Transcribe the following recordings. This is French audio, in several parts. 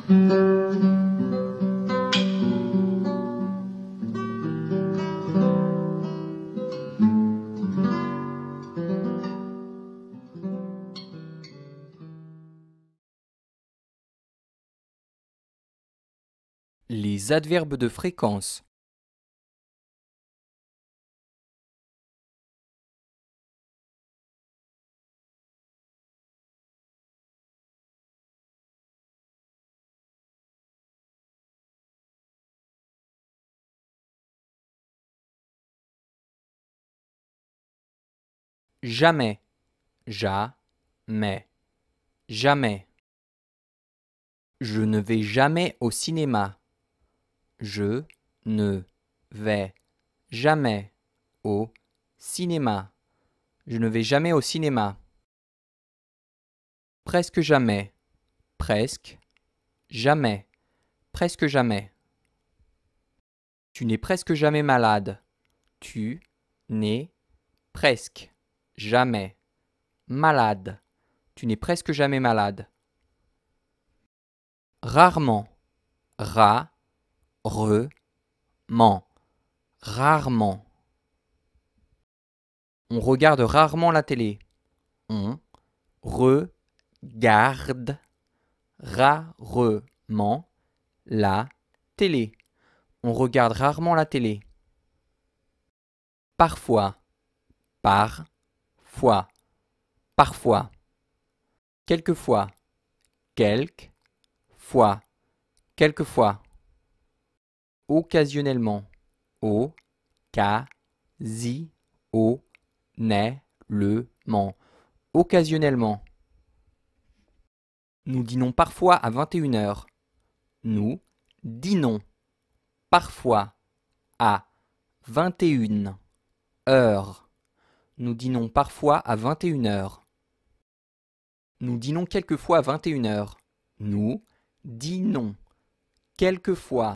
Les adverbes de fréquence. Jamais, jamais, jamais. Je ne vais jamais au cinéma. Je ne vais jamais au cinéma. Je ne vais jamais au cinéma. Presque jamais, presque, jamais, presque jamais. Tu n'es presque jamais malade. Tu n'es presque jamais malade. Tu n'es presque jamais malade. Rarement, ment, rarement. On regarde rarement la télé. On regarde rarement la télé. On regarde rarement la télé. Parfois, parfois, parfois. Quelquefois, quelquefois, quelquefois. Occasionnellement, occasionnellement. Nous dînons parfois à 21h. Nous dînons parfois à 21 heures. Nous dînons parfois à 21h. Nous dînons quelquefois à 21h. Nous dînons quelquefois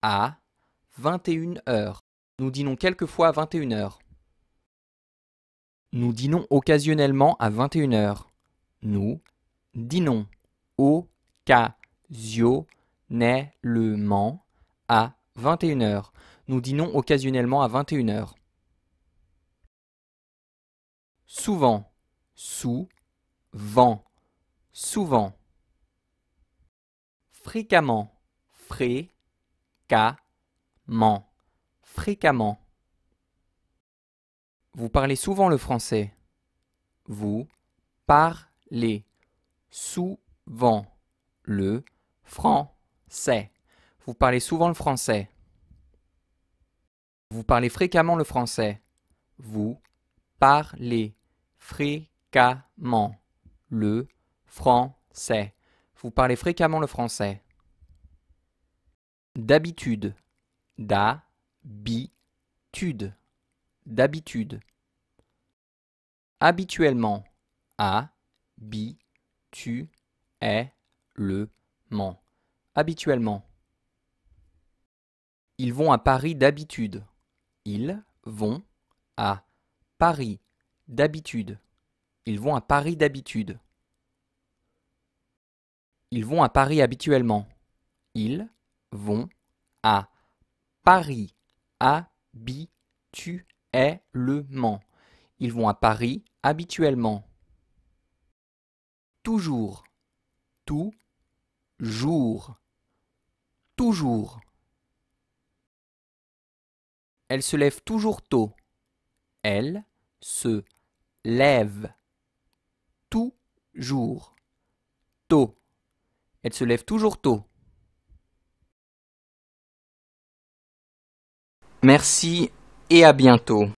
à 21h. Nous dînons quelquefois à 21h. Nous dînons occasionnellement à 21h. Nous dînons occasionnellement à 21h. Nous dînons occasionnellement à 21h. Souvent, souvent, souvent. Fréquemment, fréquemment, fréquemment. Vous parlez souvent le français. Vous parlez souvent le français. Vous parlez souvent le français. Vous parlez fréquemment le français. Vous parlez fréquemment le français. Vous parlez fréquemment le français. D'habitude, d'habitude, d'habitude. Habituellement, habituellement, habituellement. Ils vont à Paris d'habitude. Ils vont à Paris d'habitude. Ils vont à Paris d'habitude. Ils vont à Paris habituellement. Ils vont à Paris habituellement. Ils vont à Paris habituellement. Toujours, toujours, toujours. Elle se lève toujours tôt. Elle se lève toujours tôt. Elle se lève toujours tôt. Merci et à bientôt.